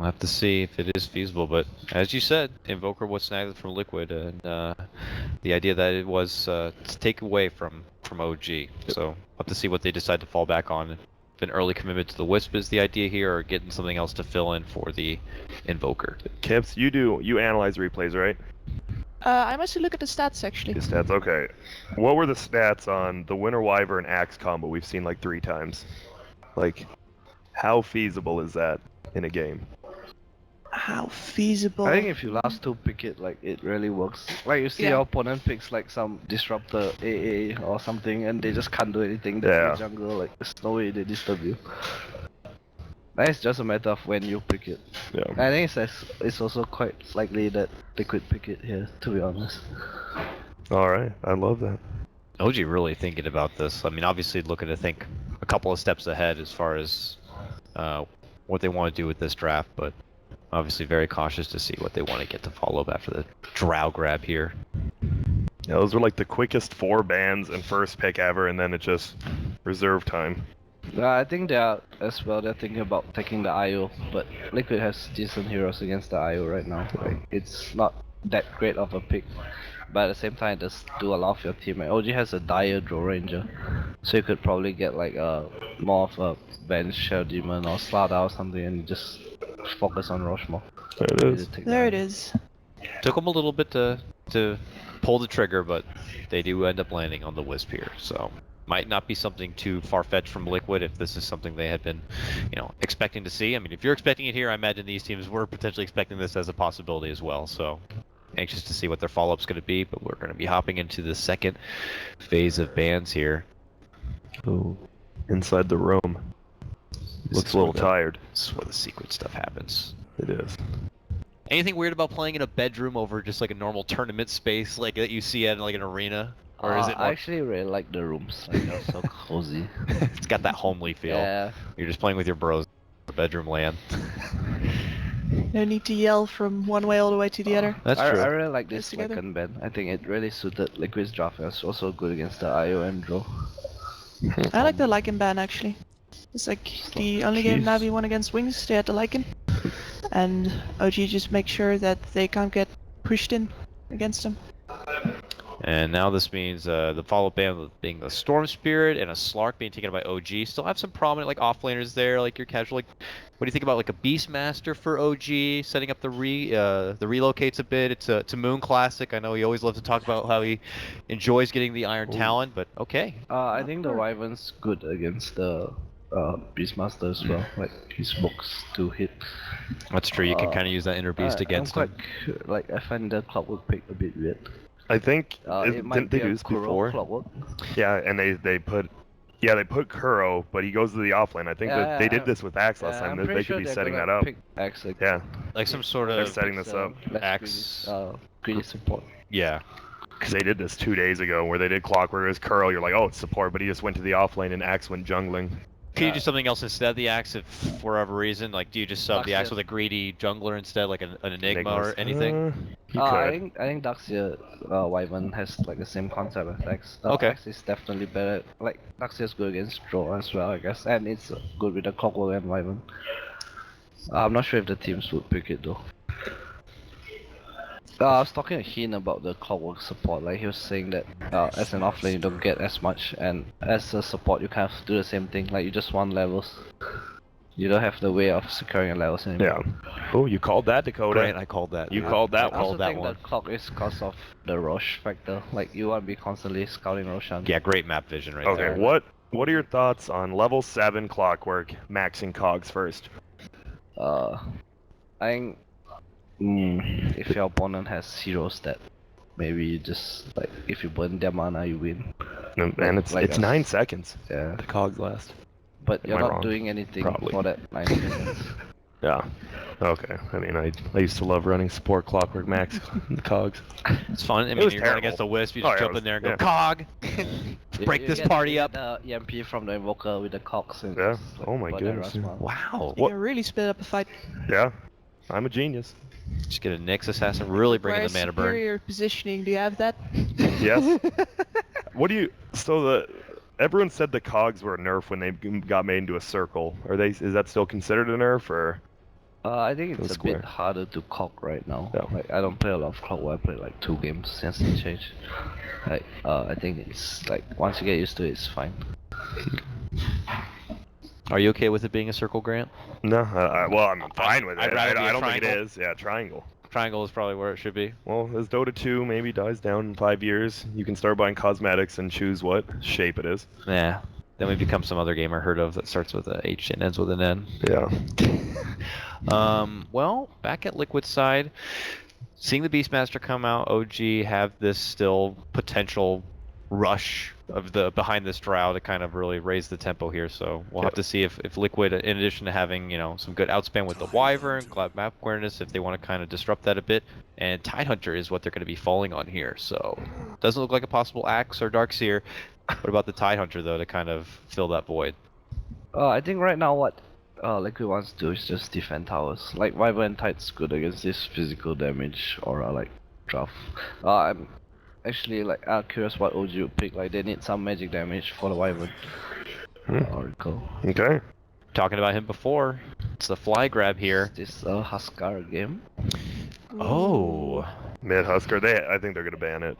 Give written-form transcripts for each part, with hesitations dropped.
have to see if it is feasible, but as you said, Invoker was snagged from Liquid, and the idea that it was to take away from OG. So we'll have to see what they decide to fall back on. If an early commitment to the Wisp is the idea here, or getting something else to fill in for the Invoker. Kips, you analyze replays, right? I mostly look at the stats actually. The stats, okay. What were the stats on the Winter Wyvern Axe combo we've seen like 3 times? Like, how feasible is that in a game? How feasible? I think if you last 2 pick it, like it really works. Like you see your opponent picks like some disruptor AA or something, and they just can't do anything. That's the jungle, like there's no way they disturb you. It's just a matter of when you pick it. Yeah. I think it's also quite likely that they could pick it here, to be honest. Alright, I love that. OG really thinking about this. I mean, obviously looking to think a couple of steps ahead as far as what they want to do with this draft, but obviously very cautious to see what they want to get to follow up after the drow grab here. Yeah, those were like the quickest 4 bans and first pick ever, and then it just reserve time. I think they're thinking about taking the IO, but Liquid has decent heroes against the IO right now. Like, it's not that great of a pick, but at the same time it does do a lot for your team. Like, OG has a dire Draw Ranger, so you could probably get like more of a Venge Shell Demon or Slaughter or something and just focus on Roshmore. There it is. There it is. Took them a little bit to pull the trigger, but they do end up landing on the Wisp here, so might not be something too far-fetched from Liquid if this is something they had been, expecting to see. I mean, if you're expecting it here, I imagine these teams were potentially expecting this as a possibility as well, so anxious to see what their follow-up's going to be, but we're going to be hopping into the second phase of bans here. Ooh. Inside the room. Looks a little tired. This is where the secret stuff happens. It is. Anything weird about playing in a bedroom over just like a normal tournament space like that you see at like an arena? Or is it more... I actually really like the rooms. Like, they're so cozy. It's got that homely feel. Yeah. You're just playing with your bros in the bedroom land. No need to yell from one way all the way to the other. That's true. I really like this Together. second ban. I think it really suited Liquid's draft. It's also good against the IO and Draw. I like the Lycan ban actually. It's like the only game Navi won against Wings, they had the Lycan. And OG just make sure that they can't get pushed in against them. And now this means the follow-up ban being the Storm Spirit and a Slark being taken by OG. Still have some prominent like offlaners there, like your casual. Like, what do you think about like a Beastmaster for OG, setting up the relocates a bit? It's a Moon classic. I know he always loves to talk about how he enjoys getting the Iron Talon, but okay. I think the Wyvern's good against the Beastmaster as well. Like he smokes 2 hit. That's true. You can kind of use that inner beast against him. Like I find the Clockwork pick a bit weird. I think didn't they do this before? Clockwork? Yeah, and they put Kuro, but he goes to the offlane. I think that they did this with Axe last time. They could be setting that up. Axe, like, like some sort of they're setting this up. Axe. Greedy support. Yeah. Because they did this 2 days ago, where they did Clockwork as Kuro. You're like, oh, it's support, but he just went to the offlane and Axe went jungling. Can you do something else instead of the Axe if for whatever reason? Like, do you just sub the Axe with a greedy jungler instead, like an Enigma or anything? I think Darkseer Wyvern has like the same concept as Axe. Okay. Axe is definitely better. Like Darkseer's good against Draw as well, I guess, and it's good with the Clockwork and Wyvern. I'm not sure if the teams would pick it though. I was talking to Heen about the Clockwork support. Like he was saying that as an offlane you don't get as much, and as a support you kind of do the same thing. Like you just want levels. You don't have the way of securing your levels anymore. Yeah. Oh, you called that, Dakota. Great, I called that. You called that I also one. think the clock is because of the Roche factor. Like you want to be constantly scouting Roshan. Yeah, great map vision right there. Okay, what are your thoughts on level 7 Clockwork maxing cogs first? I think if your opponent has heroes that maybe you just like if you burn their mana you win. And it's 9 seconds. Yeah. The cogs last. But Am you're I not wrong? doing anything Probably. for that 9 seconds. Yeah. Okay. I mean, I used to love running support Clockwork max cogs. It's fun. I mean, was you're going terrible. against the Wisp, you just jump in there and go, yeah. Cog! Break this party up. The EMP from the Invoker with the cogs. And Yeah. just, like, Oh my burn goodness. everyone's mana. Wow. You can really split up a fight. Yeah. I'm a genius. Just get a Nyx Assassin, really bringing the mana burn. Superior positioning, do you have that? Yes. What do you? So everyone said the cogs were a nerf when they got made into a circle. Is that still considered a nerf or? I think Go it's a square. bit harder to clock right now. Yeah. Like I don't play a lot of clock. I played like 2 games since the change. Like I think it's like once you get used to it, it's fine. Are you okay with it being a circle, Grant? No, well, I'm fine with I'd it. rather be I a don't think it triangle. is. Yeah, triangle. Triangle is probably where it should be. Well, as Dota 2 maybe dies down in 5 years, you can start buying cosmetics and choose what shape it is. Yeah. Then we become some other game I heard of that starts with a H and ends with an N. Yeah. Well, back at Liquid's side, seeing the Beastmaster come out, OG have this still potential rush of the behind this drow to kind of really raise the tempo here. So we'll have to see if Liquid, in addition to having some good outspan with the Wyvern, Cloud Map Awareness, if they want to kind of disrupt that a bit. And Tidehunter is what they're going to be falling on here. So doesn't look like a possible Axe or Darkseer. What about the Tidehunter though to kind of fill that void? I think right now what Liquid wants to do is just defend towers. Like Wyvern Tide's good against this physical damage or like draft. I'm actually like curious what OG would pick. Like they need some magic damage for the Wyvern. Oracle. Okay. Talking about him before, it's the fly grab here. Is this a Huskar game? Oh. Mid Husker, I think they're gonna ban it.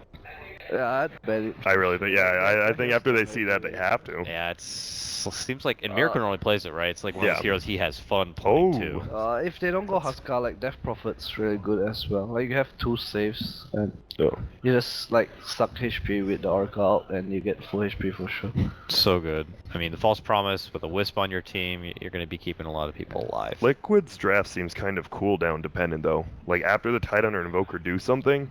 Yeah, I'd bet it. I really think. Yeah, I think after they see that, they have to. Yeah, it seems like, and Miracle only plays it, right? It's like one of Yeah. those heroes he has fun playing too. If they don't go Huskar, like Death Prophet's really good as well. Like you have 2 saves and Oh. you just like suck HP with the Oracle out and you get full HP for sure. So good. I mean, the False Promise with a Wisp on your team, you're going to be keeping a lot of people alive. Liquid's draft seems kind of cooldown dependent though. Like after the Tidehunter and Invoker do something,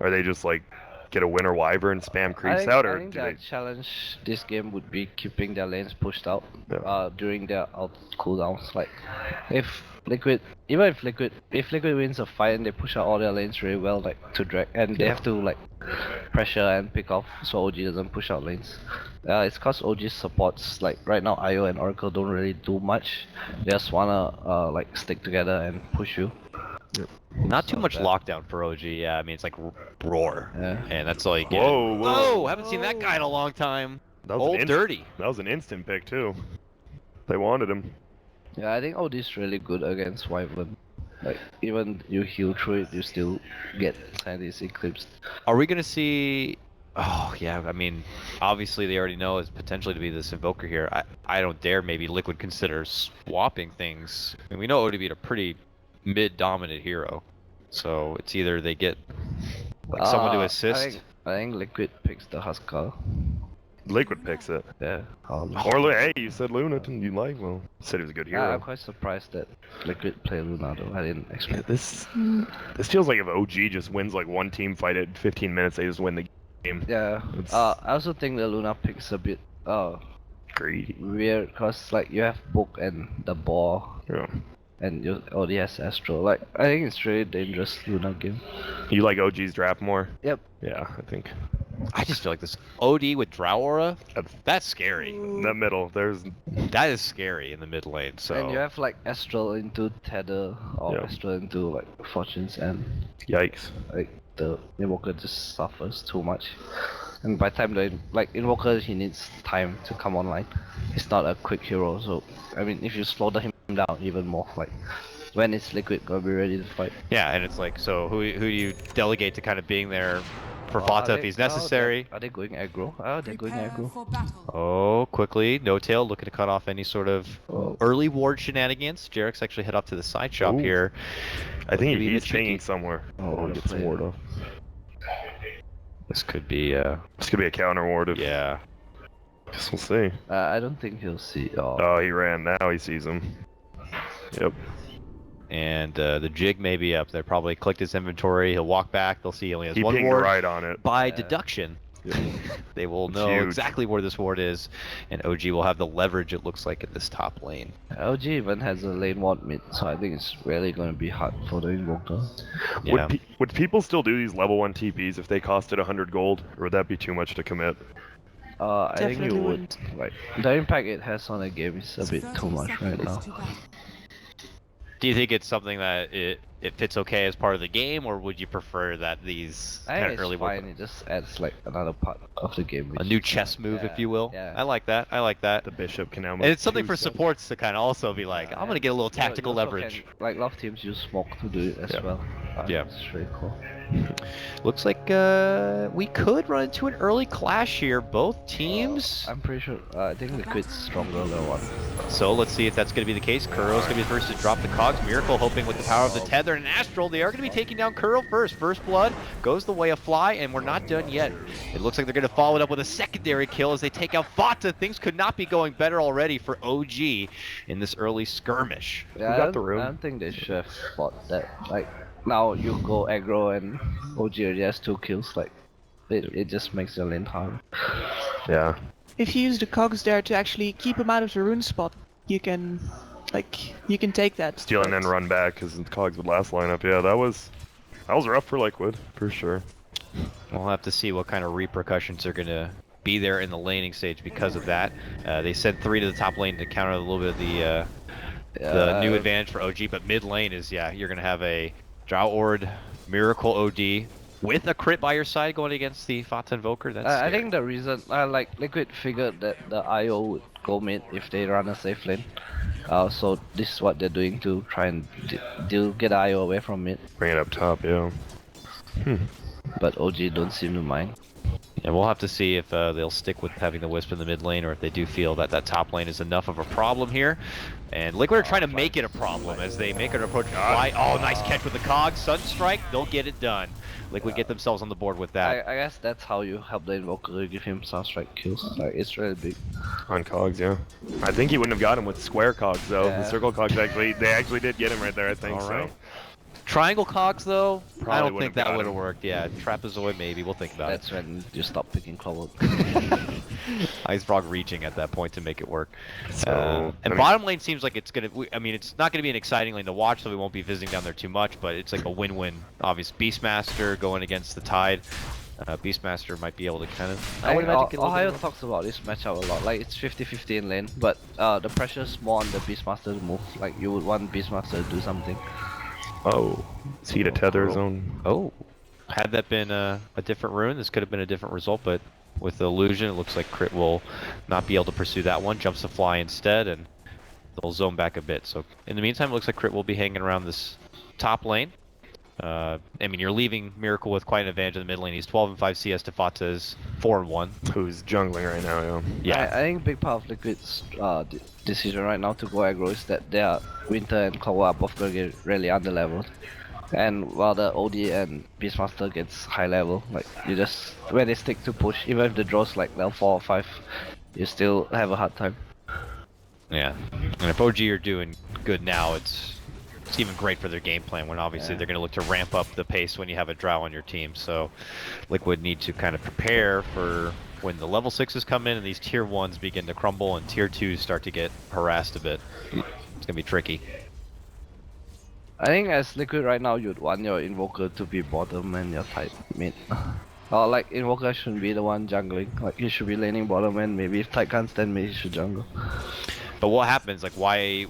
are they just like get a Winter Wyvern, spam creeps out, or I think do their they? challenge this game would be keeping their lanes pushed out during their out cooldowns. Like if Liquid wins a fight and they push out all their lanes really well, like to drag, and they have to like pressure and pick off so OG doesn't push out lanes. It's cause OG supports like right now IO and Oracle don't really do much. They just wanna like stick together and push you. Not too So much bad. lockdown for OG. Yeah, I mean, it's like roar. Yeah. And that's all you get. Whoa, whoa. Oh, haven't seen that guy in a long time. That was Old Dirty. That was an instant pick too. They wanted him. Yeah, I think OD is really good against Wyvern. Like even you heal through it, you still get Sandy's eclipsed. Are we going to see... Oh, yeah, I mean, obviously they already know it's potentially to be this Invoker here. I don't dare maybe Liquid consider swapping things. I mean, we know ODB a pretty mid-dominant hero. So it's either they get like someone to assist. I think Liquid picks the Huskar. Liquid picks it. Yeah. Or hey, you said Luna, didn't you like? Well, you said he was a good hero. I'm quite surprised that Liquid play Luna though. I didn't expect. This feels like if OG just wins like one team fight at 15 minutes, they just win the game. Yeah. It's- I also think the Luna pick's a bit Greedy. weird cause like you have Book and the Boar Yeah. and you already has Astro. Like I think it's really dangerous Luna game. You like OG's draft more? Yep. Yeah, I think. I just feel like this OD with Drow Aura, that's scary. In the middle, there's That is scary in the mid lane, so... And you have like Astral into Tether or Yeah. Astral into like Fortunes and yikes. like the Invoker just suffers too much. And by the time the Invoker he needs time to come online. He's not a quick hero, so I mean if you slow him down even more, like when it's Liquid gonna be ready to fight. Yeah, and it's like, so who do you delegate to kind of being there for Fata if he's necessary? Are they going aggro? Oh, they're going aggro. For battle. Oh, quickly, No Tail looking to cut off any sort of early ward shenanigans. Jarek's actually head up to the side shop Ooh. here. I think Maybe he's it's tricky. pinging somewhere. Oh, Get some yeah. ward off. This could be, This could be a counter ward. If, yeah. Guess we'll see. I don't think he'll see. Oh, he ran. Now he sees him. Yep. And the jig may be up. They probably clicked his inventory. He'll walk back. They'll see he only has He one pinged ward. right on it. By deduction, they will It's know huge. exactly where this ward is, and OG will have the leverage, it looks like, at this top lane. LG even has a lane ward mid, so I think it's really gonna be hard for the Invoker. Yeah. Would people still do these level 1 TPs if they costed 100 gold, or would that be too much to commit? I think Definitely you would. wouldn't. Like the impact it has on the game is a bit too much right now. Do you think it's something that it fits okay as part of the game, or would you prefer that these I kind think of it's early fine. work, It just adds like another part of the game. a which new is, chess move, if yeah, you will? Yeah. I like that. I like that. The bishop can now move. And it's something 2 for steps. supports to kind of also be like, I'm gonna get a little tactical You also leverage. Can, like a lot of teams use smoke to do it as Yeah. well. Yeah. It's really cool. Looks like we could run into an early clash here. Both teams. I'm pretty sure. I think Liquid's stronger than one. So let's see if that's going to be the case. Kuro's going to be the first to drop the cogs. Miracle hoping with the power of the tether and Astral. They are going to be taking down Kuro first. First blood goes the way of Fly, and we're not done yet. It looks like they're going to follow it up with a secondary kill as they take out Fata. Things could not be going better already for OG in this early skirmish. Yeah, got the room? I don't think they should have fought that. Like now you go aggro and OG already has 2 kills. Like it just makes your lane harder. Yeah. If you use the cogs there to actually keep him out of the rune spot, you can take that. Steal and but- then run back because the cogs would last lineup. Yeah, that was rough for Liquid for sure. We'll have to see what kind of repercussions are going to be there in the laning stage because of that. They sent 3 to the top lane to counter a little bit of the new advantage for OG, but mid lane is, yeah, you're going to have a Drow Ord, Miracle OD, with a crit by your side going against the Fata Invoker. That's I scary. think the reason, like Liquid figured that the IO would go mid if they run a safe lane. So this is what they're doing to try and get IO away from mid. Bring it up top, yeah. But OG don't seem to mind. And we'll have to see if they'll stick with having the Wisp in the mid lane, or if they do feel that that top lane is enough of a problem here. And Liquid are trying to make it a problem as they make an approach to Fly. Oh, nice catch with the Cog. Sunstrike, they'll get it done. Liquid get themselves on the board with that. I guess that's how you help the Invoker, give him Sunstrike kills. Like it's really big. On cogs, yeah. I think he wouldn't have got him with square cogs though. Yeah. The circle cogs they actually did get him right there. I think All right. so. Triangle Cogs, though, I Probably don't wouldn't think have that got would have him. worked. Yeah, Trapezoid maybe. We'll think about That's when you stop picking Cloud. it. Ice Frog reaching at that point to make it work. So, And bottom lane seems like it's gonna. I mean, it's not gonna be an exciting lane to watch, so we won't be visiting down there too much. But it's like a win-win. Obvious Beastmaster going against the Tide. Beastmaster might be able to kind of. I would imagine get a little bit Ohio more- talks about this matchup a lot. Like it's 50-50 in lane, but the pressure's more on the Beastmaster to move. Like you would want Beastmaster to do something. Oh, is he to tether his own? Oh, had that been a different rune, this could have been a different result, but with the illusion, it looks like Crit will not be able to pursue that one. Jumps to Fly instead, and they'll zone back a bit. So in the meantime, it looks like Crit will be hanging around this top lane. I mean, you're leaving Miracle with quite an advantage in the mid lane. He's 12 and 5 CS to Fata's 4 and 1. Who's jungling right now? Yeah. Yeah. I think big part of Liquid's decision right now to go aggro is that their Winter and Cloud are both gonna get really under leveled. And while the OD and Beastmaster gets high level, like you just when they stick to push, even if the draw's like level 4 or 5, you still have a hard time. Yeah. And if OG are doing good now, it's even great for their game plan when obviously Yeah. they're going to look to ramp up the pace when you have a Drow on your team. So Liquid need to kind of prepare for when the level 6s come in and these tier 1s begin to crumble and tier 2s start to get harassed a bit. It's going to be tricky. I think as Liquid right now, you'd want your Invoker to be bottom and your Tide mid. Or like Invoker shouldn't be the one jungling. Like he should be laning bottom and maybe if Tide can't stand mid, he should jungle. But what happens? Like, why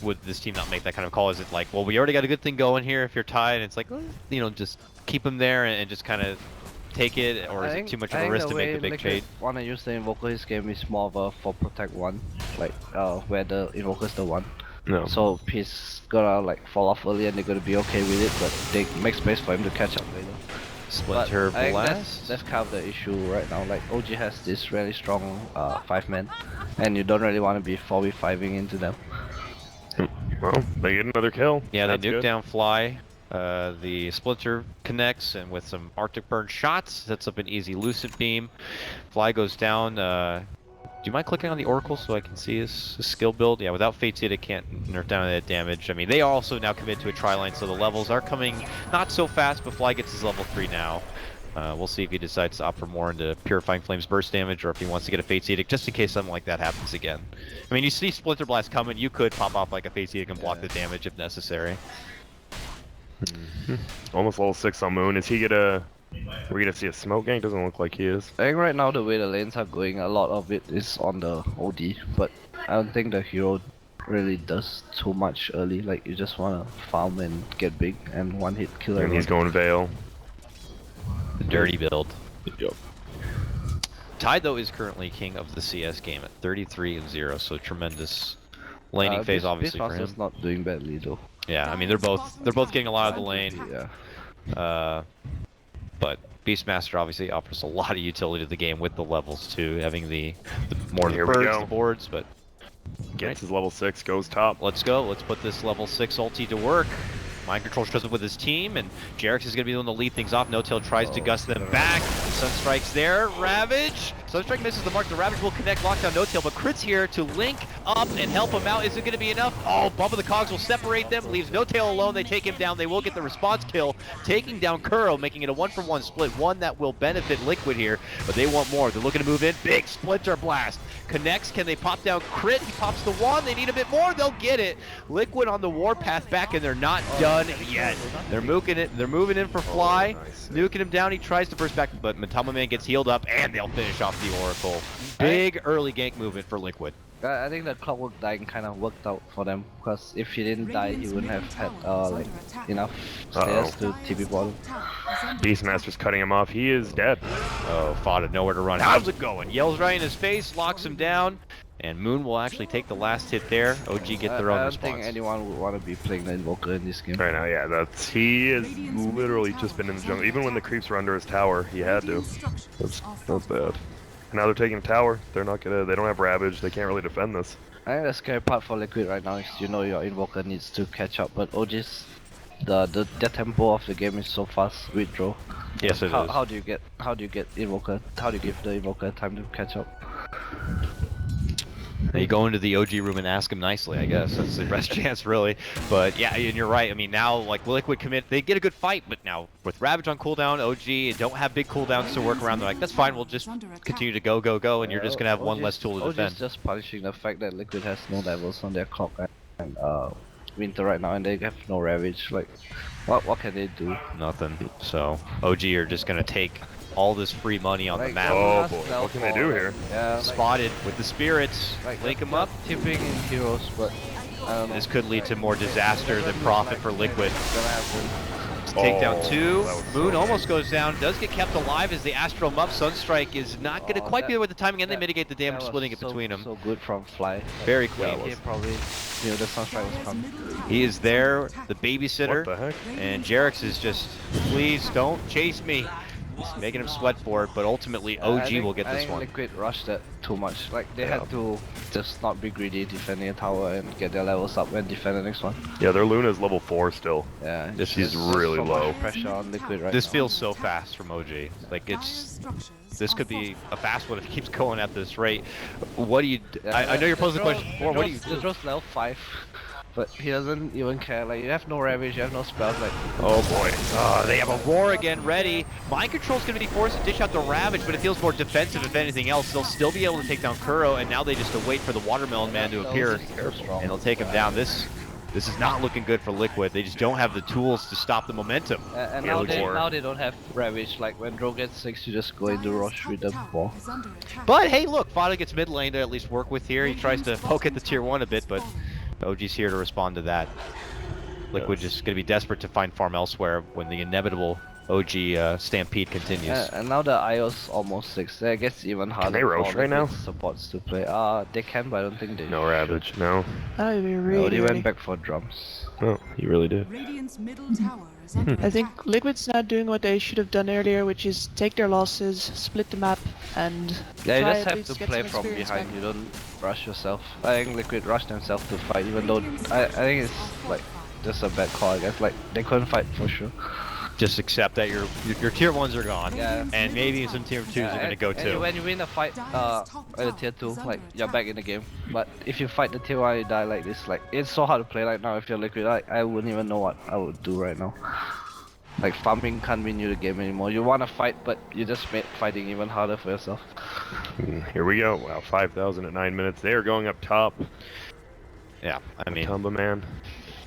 would this team not make that kind of call? Is it like, well, we already got a good thing going here if you're tied, and it's like, you know, just keep him there and just kind of take it, or is it too much of a risk to make the big trade? Wanna use the Invoker his game is more of a for protect one, like where the Invoker's the one. No. So he's gonna like fall off early and they're gonna be okay with it, but they make space for him to catch up later. Splinter But I think Blast. that's kind of the issue right now. Like OG has this really strong 5-man, and you don't really want to be 4v5ing into them. Well, they get another kill. Yeah, they That's nuke good. down Fly. The Splinter connects, and with some Arctic Burn shots, sets up an easy Lucid Beam. Fly goes down. Do you mind clicking on the Oracle so I can see his skill build? Yeah, without Fate Seed, it can't nerf down that damage. I mean, they are also now committed to a tri-line, so the levels are coming not so fast, but Fly gets his level 3 now. We'll see if he decides to opt for more into Purifying Flames burst damage, or if he wants to get a Fate Edict, just in case something like that happens again. I mean, you see Splinter Blast coming, you could pop off like a Fate Edict and block the damage if necessary. Almost level 6 on Moon. Is he gonna? We're gonna see a smoke gank? Doesn't look like he is. I think right now the way the lanes are going, a lot of it is on the OD, but I don't think the hero really does too much early. Like you just wanna farm and get big and one hit kill And he's everyone. going Veil. The dirty build. Yep. Tide though is currently king of the CS game at 33-0, so tremendous laning phase obviously for him. Beastmaster's not doing badly though. Yeah, I mean they're both getting a lot of the lane. Yeah. But Beastmaster obviously offers a lot of utility to the game with the levels too, having the more of the Here we birds, go. the boards, but Gets his level 6, goes top. let's go. Let's put this level 6 ulti to work. Mind Control shows up with his team, and Jarex is going to be the one to lead things off. No-Tail tries to gust them back. Sunstrike's there. Ravage. Sunstrike misses the mark. The Ravage will connect. Lockdown No-Tail, but Crit's here to link up and help him out. Is it going to be enough? Oh, Bump of the Cogs will separate them. Leaves No-Tail alone. They take him down. They will get the response kill, taking down Kuro, making it a 1-for-1 split. One that will benefit Liquid here, but they want more. They're looking to move in. Big Splinter Blast. Connects. Can they pop down Crit? He pops the one. They need a bit more. They'll get it. Liquid on the warpath back, and they're not done yet. They're moving it. They're moving in for Fly. Nice. Nuking him down. He tries to burst back, but Matama Man gets healed up, and they'll finish off the Oracle. Big early gank movement for Liquid. I think the clockwork dying kind of worked out for them, because if he didn't die, he wouldn't have had like enough stairs to TP bottom. Beastmaster's cutting him off. He is dead. Oh, Fada nowhere to run. How's it going? Yells right in his face, locks him down, and Moon will actually take the last hit there. OG get their own I don't response. think anyone would want to be playing the Invoker in this game. Right now, yeah, he has literally just been in the jungle. Even when the creeps were under his tower, he had to. That's bad. Now they're taking tower. They're not gonna. They don't have Ravage. They can't really defend this. I think the scary part for Liquid right now is your Invoker needs to catch up, but OG's the tempo of the game is so fast with draw. Yes, it is. How do you get Invoker? How do you give the Invoker time to catch up? You go into the OG room and ask him nicely, I guess. That's the best chance, really. But yeah, and you're right. I mean, now, like, Liquid commit, they get a good fight, but now with Ravage on cooldown, OG don't have big cooldowns to work around. They're like, that's fine, we'll just continue to go, and you're just going to have one less tool to defend. OG's just punishing the fact that Liquid has no levels on their clock and Winter right now, and they have no Ravage. Like, what can they do? Nothing. So, OG are just going to take all this free money on the Like, map. Oh boy, what can they do here? Yeah, Spotted with the spirits. Link him up. Tipping in heroes, but I don't know. This could lead to more disaster than profit for Liquid. Gonna happen. Take down Oh, two. that was so Moon almost big. goes down. Does get kept alive as they Astral him up. Sunstrike is not going to quite be there with the timing, and they mitigate the damage, That was splitting it between them. So good from Fly. Very Yeah, clean. he probably knew the Sunstrike was coming. He is there, the What babysitter, the heck? and Jarex is just, please don't chase me. He's making him sweat for it, but ultimately I OG think- will get I this think one. Liquid rushed that too much. Like they Yeah. had to just not be greedy defending a tower and get their levels up and defend the next one. Yeah, their Luna's level 4 still. Yeah, This is there's really so much low. pressure on Liquid right This now. feels so fast from OG. Like this could be a fast one if it keeps going at this rate. What do you? I know you're posing the question before. What do you The do? Drill's level 5, but he doesn't even care. Like you have no Ravage, you have no spells. Like Oh boy. They have a roar again ready. Mind Control's going to be forced to dish out the Ravage, but it feels more defensive if anything else. They'll still be able to take down Kuro, and now they just wait for the Watermelon Man to appear, so strong. and they'll take him down. This is not looking good for Liquid. They just don't have the tools to stop the momentum. And Yeah, now they don't have Ravage. Like when Dro gets 6, you just go into rush with the ball. But hey, look, Fada gets mid lane to at least work with here. He tries to poke at the tier 1 a bit, but OG's here to respond to that. Liquid just going to be desperate to find farm elsewhere when the inevitable OG stampede continues. And now the IO's almost 6. That gets even harder. they roach for right now? Liquid supports to play. They can, but I don't think they. No Ravage. No. That would be No, really, they really... went back for drums. Oh, he really did. Radiant's middle tower is under I think Liquid's not doing what they should have done earlier, which is take their losses, split the map, and Yeah, you try just at have least to get play some from experience behind. back. You don't rush yourself. I think Liquid rushed themselves to fight, even though I think it's like just a bad call. I guess like they couldn't fight for sure. Just accept that your tier 1s are gone, Yeah. and maybe some tier 2s are going to go and too. when you win a fight at a tier 2, like you're back in the game. But if you fight the tier 1, you die like this. Like it's so hard to play right now if you're Liquid. I wouldn't even know what I would do right now. Like farming can't win you the game anymore. You want to fight, but you just made fighting even harder for yourself. Here we go. Wow, 5,000 at 9 minutes. They are going up top. Yeah, I mean, Tumba man.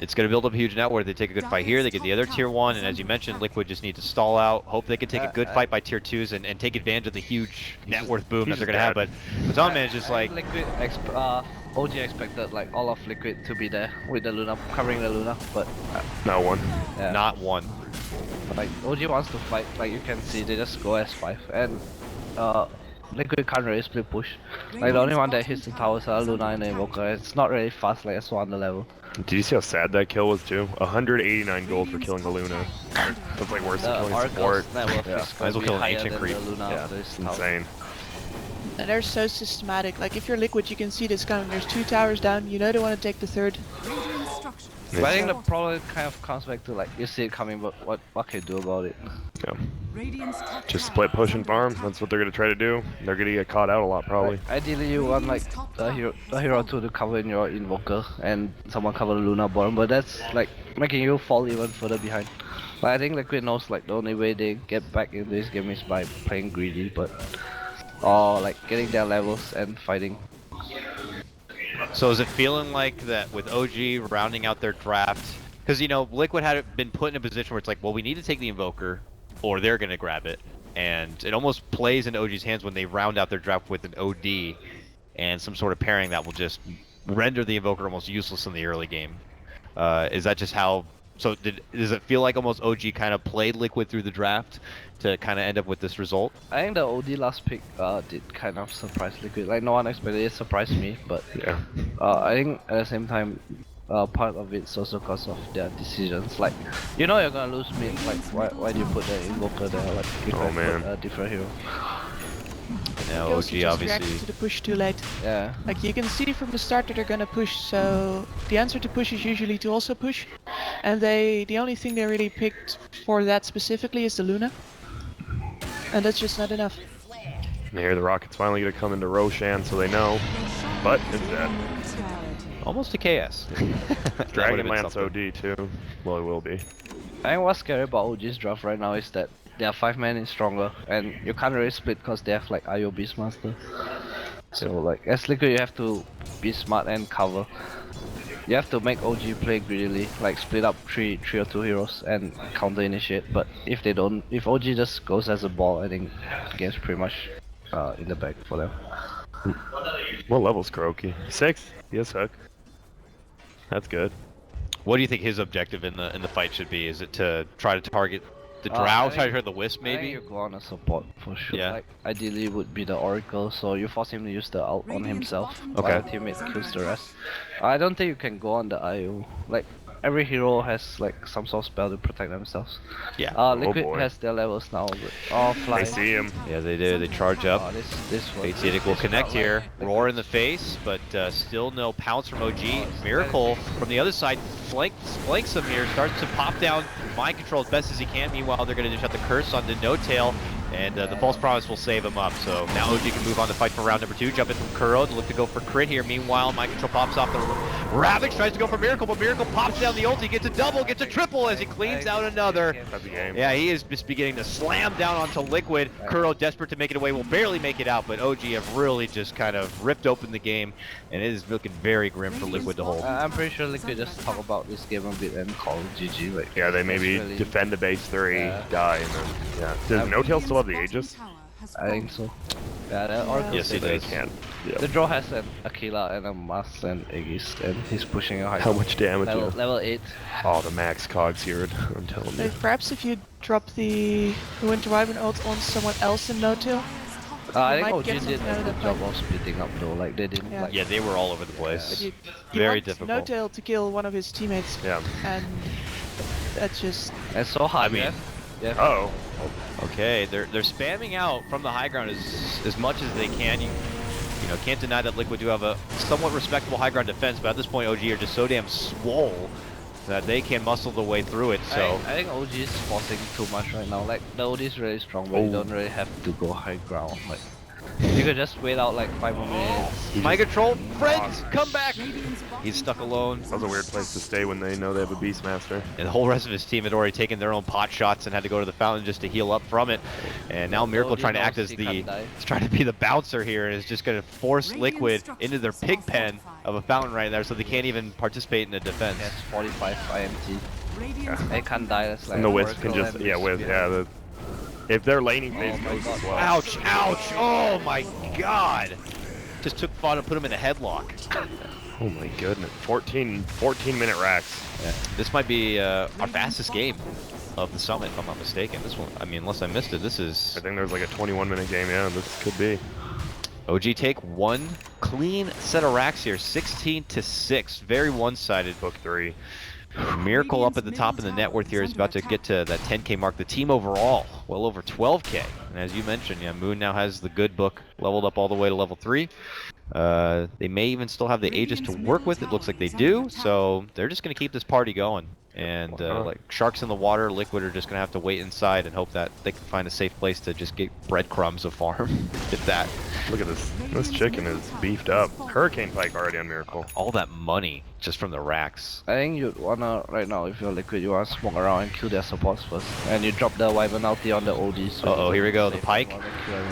it's going to build up a huge net where they take a good fight here, they get the other tier 1, and as you mentioned, Liquid just need to stall out, hope they can take a good fight by tier 2s and take advantage of the huge net worth boom that he's they're going to have, but dead. Tom Man is just like, Liquid OG expected like all of Liquid to be there with the Luna, covering the Luna, but No one. yeah. Not one. Like OG wants to fight, like you can see they just go S5 and Liquid can't really split push. Like the only one that hits the towers are Luna and the Invoker. It's not really fast like S1 on the level. Did you see how sad that kill was too? 189 gold for killing the Luna. That's like worse than killing support. Oracle's net worth Yeah. is Might as well gonna be kill an higher ancient than creep. the Luna Yeah, after this it's tower. insane. And they're so systematic. Like if you're Liquid, you can see this coming. There's 2 towers down. You know they want to take the 3rd. Radiant structures. Yeah. But I think the problem kind of comes back to like you see it coming, but what can you do about it? Yeah. Radiant's top Just tower split push is and under farm. attack. That's what they're gonna try to do. They're gonna get caught out a lot probably. Like, ideally, you want like the hero 2 to cover in your Invoker and someone cover the Luna bottom, but that's like making you fall even further behind. But I think Liquid knows like the only way they get back in this game is by playing greedy, but or like getting their levels and fighting. So is it feeling like that with OG rounding out their draft? Because, you know, Liquid had been put in a position where it's like, well, we need to take the Invoker, or they're going to grab it. And it almost plays in OG's hands when they round out their draft with an OD and some sort of pairing that will just render the Invoker almost useless in the early game. Is that just how... So does it feel like almost OG kind of played Liquid through the draft to kind of end up with this result? I think the OD last pick did kind of surprise Liquid. Like no one expected it, surprised me, but Yeah. I think at the same time, part of it's also because of their decisions. Like, you know you're gonna lose mid, like why do you put the Invoker there? Like, you Oh, can man. put a different hero. Now They also OG just reacted obviously... to the push too late. Yeah. Like you can see from the start that they're gonna push, so the answer to push is usually to also push. And the only thing they really picked for that specifically is the Luna. And that's just not enough. And here the Rockets finally gonna come into Roshan, so they know. But it's dead. Almost a KS. Dragonlance OD too. Well, it will be. I think what's scary about OG's draft right now is that their 5 man is stronger, and you can't really split because they have like IO Beastmaster. So like as Liquid you have to be smart and cover. You have to make OG play greedily, like split up three or 2 heroes and counter initiate. But if they don't, if OG just goes as a ball, I think the game's pretty much in the bag for them. What level's Kuroki? 6? Yes, hook. That's good. What do you think his objective in the fight should be? Is it to try to target the Drow, I try to think- target the Wisp I think maybe? you go on a support for sure. Yeah. Like ideally would be the Oracle, so you force him to use the ult on himself Okay. while the teammate kills the rest. I don't think you can go on the IO. Like every hero has like some sort of spell to protect themselves. Yeah. Liquid boy. has their levels now, but all fly. They see him. Yeah, they do. They charge up. Oh, this one. Fatedic will connect here. Roar in the face, but still no pounce from OG. Miracle from the other side flanks him here. Starts to pop down mind control as best as he can. Meanwhile, they're going to dish out the curse on the No Tail. And the false promise will save him up. So now OG can move on to fight for round number 2. Jump in from Kuro to look to go for crit here. Meanwhile, mind control pops off the Ravage. Tries to go for Miracle, but Miracle pops down the ulti. Gets a double, gets a triple as he cleans out another. That's the game. Yeah, he is just beginning to slam down onto Liquid. Kuro desperate to make it away, will barely make it out, but OG have really just kind of ripped open the game, and it is looking very grim for Liquid to hold. I'm pretty sure Liquid just talk about this game a bit and call it GG. Like Yeah, they maybe really- defend the base 3, Yeah. die, and then, yeah. Does No Tail still have the Aegis? I think so. Yeah, the Oracle. Yes, he They does. can't. The Yeah. draw has an Aquila and a Mas and Aegis, and he's pushing a high. How much damage? Level 8. Oh, the max cogs here, I'm telling you. Like, perhaps if you drop the Winter Wyvern ult on someone else in No-Tail. I You think might OG get did something out a of good that job fight. of splitting up though. Like they didn't Yeah. like. Yeah, they were all over the But place. you Very want difficult. No-Tail to kill one of his teammates, Yeah. and that's just... It's so hard. I mean- yeah. Oh. Okay, they're spamming out from the high ground as much as they can. You know, can't deny that Liquid do have a somewhat respectable high ground defense, but at this point OG are just so damn swole that they can muscle the way through it. So I think OG is forcing too much right now. Like the OD is really strong, but you don't really have to go high ground. Like you could just wait out like 5 more minutes. mind control, friends, come back. He's stuck alone. That was a weird place to stay when they know they have a Beastmaster. And the whole rest of his team had already taken their own pot shots and had to go to the fountain just to heal up from it. And now Miracle OD trying to knows act as he the, can't die. he's trying to be the bouncer here and is just going to force Liquid into their pig pen of a fountain right there so they can't even participate in the defense. He has 45 IMT. They can't die. That's like And the Wisp can Oracle just, and yeah, Wisp, with, if their laning phase Oh my goes God. as well. Ouch, ouch, oh my god! just took Fawn and put him in a headlock. Oh my goodness. 14-minute racks. Yeah. This might be our fastest game of the summit, if I'm not mistaken. This one, I mean, unless I missed it, this is... I think there's like a 21-minute game, yeah, this could be. OG take one clean set of racks here, 16-6, very one-sided. Book 3. Miracle up at the top of the net worth here is about to get to that 10K mark. The team overall, well over 12K. And as you mentioned, yeah, Moon now has the good book leveled up all the way to level 3. They may even still have the Aegis to work with. It looks like they do. So they're just going to keep this party going. And like sharks in the water, Liquid are just going to have to wait inside and hope that they can find a safe place to just get breadcrumbs of farm. Get that. Look at this. This chicken is beefed up. Hurricane Pike already on Miracle. All that money just from the racks. I think you'd wanna, right now, if you're Liquid, you wanna smoke around and kill their supports first. And you drop the Wyvern ulti on the OD. So Uh-oh, here we go. The Pike.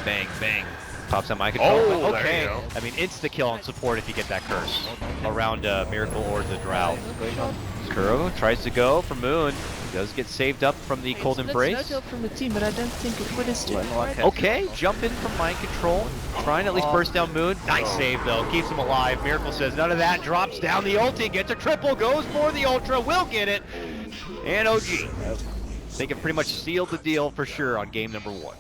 Bang, bang. Pops out my control. Oh, there okay. you go. I mean, insta-kill on support if you get that curse around Miracle or the Drow. Kuro tries to go for Moon. He does get saved up from the cold embrace. That's no help from the team, but I don't think Liquid is doing it right. Okay, jump in from mind control. Trying to at least burst down Moon. Nice save though, keeps him alive. Miracle says none of that. Drops down the ulti, gets a triple, goes for the ultra, will get it. And OG. I think it pretty much sealed the deal for sure on game number 1.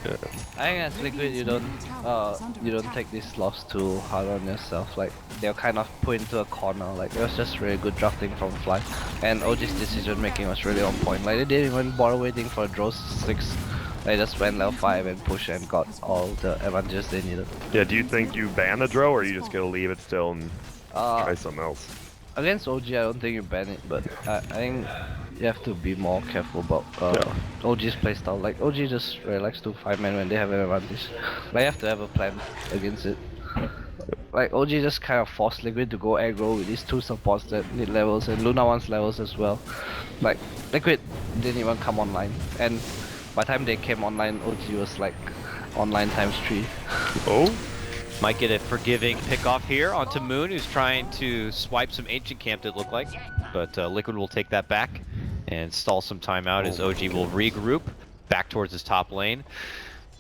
I think as Liquid, you don't take this loss too hard on yourself. Like they're kind of put into a corner. Like it was just really good drafting from Fly, and OG's decision making was really on point. Like they didn't even bother waiting for Dro's 6. They just went level 5 and pushed and got all the advantages they needed. Yeah, do you think you ban the Dro, or are you just gonna leave it still and try something else? Against OG, I don't think you ban it, but I think you have to be more careful about OG's playstyle. Like OG just really likes to 5-man when they have an advantage. Like you have to have a plan against it. Like OG just kind of forced Liquid to go aggro with these 2 supports that need levels, and Luna wants levels as well. Like Liquid didn't even come online, and by the time they came online, OG was like online times 3. Oh? Might get a forgiving pick off here onto Moon, who's trying to swipe some Ancient Camp, it looked like. But Liquid will take that back and stall some time out as OG will regroup back towards his top lane.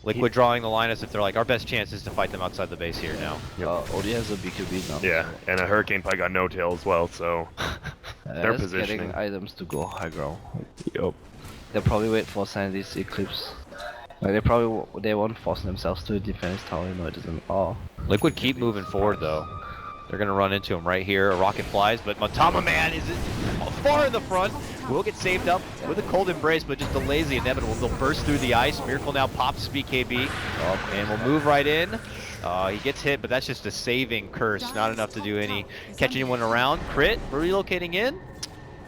Liquid drawing the line as if they're like, our best chance is to fight them outside the base here now. OD has a BKB now. Yeah, and a Hurricane Pike got no tail as well, so they're just positioning. getting items to go high ground. Yup. They'll probably wait for Sanity's Eclipse. Like they won't force themselves to defend his tower, you know it doesn't. Oh. Liquid keep moving forward though. They're gonna run into him right here. A rocket flies, but Matama Man is far in the front. Will get saved up with a cold embrace, but just delays the inevitable. They'll burst through the ice. Miracle now pops BKB, and will move right in. He gets hit, but that's just a saving curse. Not enough to do any catch anyone around. Crit relocating in.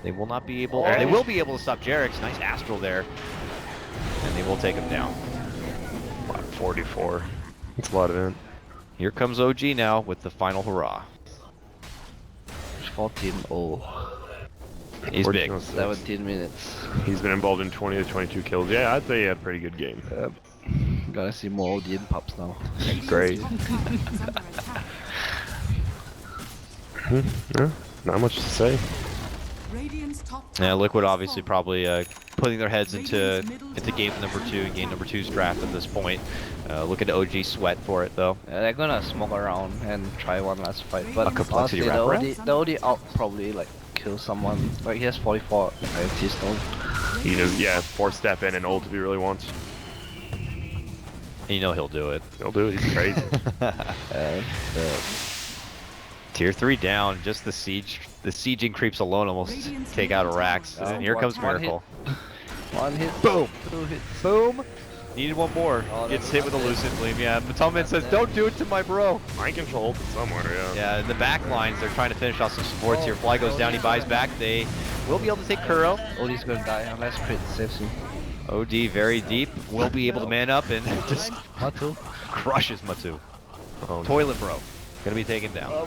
They will not be able. They will be able to stop Jarek's. Nice astral there, and they will take him down. 44. That's a lot of it. Here comes OG now with the final hurrah. 14-0. He's big. 17 minutes. He's been involved in 20 to 22 kills. Yeah, I'd say he had a pretty good game. Gotta see more OD in pups now. Great. Yeah, not much to say. Yeah, Liquid obviously probably putting their heads into game number 2 and game number 2's draft at this point. Look at OG sweat for it though. Yeah, they're gonna smoke around and try one last fight, but A complexity honestly, wrap the OD out probably like kill someone. Like he has 44 IoT stone. He just, yeah, 4-step in and ult if he really wants. And you know he'll do it. He'll do it, he's crazy. Tier 3 down, just the sieging creeps alone almost take out a Rax. And here comes Miracle. One hit. Boom! 2 hits. Boom! Needed one more. Oh, Gets that's hit with a Lucid Gleam, yeah. Matoma says, don't do it to my bro. Mind control ulted somewhere, yeah. Yeah, in the back lines, they're trying to finish off some supports here. Fly goes down, he buys back. They will be able to take Kuro. OD's gonna die unless crit saves him. OD very deep, will be able to man up and just Matu. crushes Matu. Oh, Toilet bro, gonna be taken down.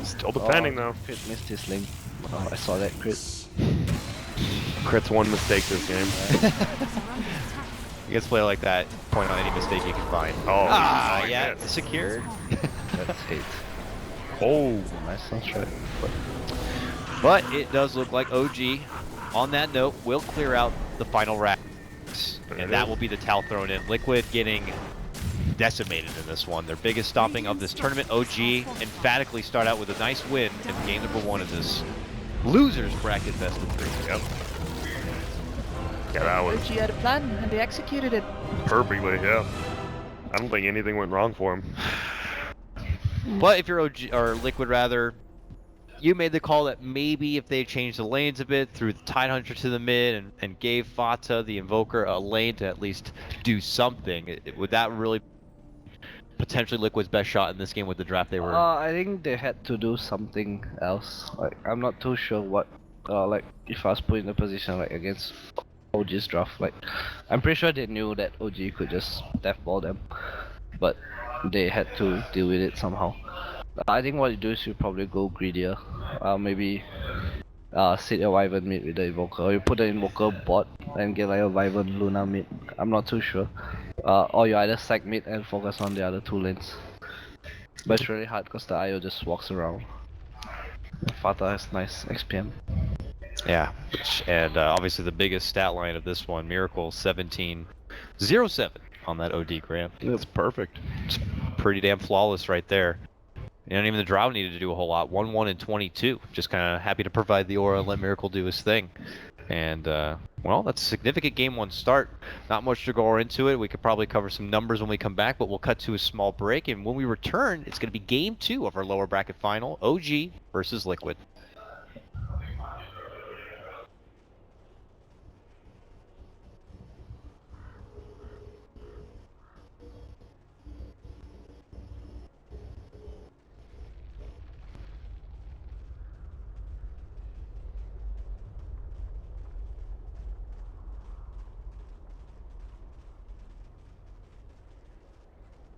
still defending though. Crit missed his link. Oh, I saw that crit. Crit's one mistake this game. You guys play like that, point on any mistake you can find. Oh, yeah, secured. That's hate. Oh, Nice sunshine. But it does look like OG, on that note, will clear out the final racks. And that will be the towel thrown in. Liquid getting decimated in this one. Their biggest stopping of this tournament. OG emphatically start out with a nice win in game number 1 of this losers bracket best of 3. Yep. Yeah, that was OG had a plan and they executed it. perfectly, yeah. I don't think anything went wrong for him. But if you're OG, or Liquid rather, you made the call that maybe if they changed the lanes a bit, threw the Tidehunter to the mid, and gave Fata, the Invoker, a lane to at least do something, would that really potentially Liquid's best shot in this game with the draft they were? I think they had to do something else. Like, I'm not too sure what. Like, if I was put in a position like against OG's draft, like, I'm pretty sure they knew that OG could just deathball them, but they had to deal with it somehow. I think what you do is you probably go greedier. Maybe sit a Wyvern mid with the Invoker, or you put the Invoker bot and get like a Wyvern Luna mid. I'm not too sure. Or you either sack mid and focus on the other 2 lanes. But it's really hard because the IO just walks around. Fata has nice XPM. Yeah, and obviously the biggest stat line of this one, Miracle 17-0-7 on that OD grab. It's perfect. It's pretty damn flawless right there. And even the Drow needed to do a whole lot. 1-1 and 22. Just kind of happy to provide the aura and let Miracle do his thing. And, well, that's a significant game 1 start. Not much to go into it. We could probably cover some numbers when we come back, but we'll cut to a small break. And when we return, it's going to be game 2 of our lower bracket final, OG versus Liquid.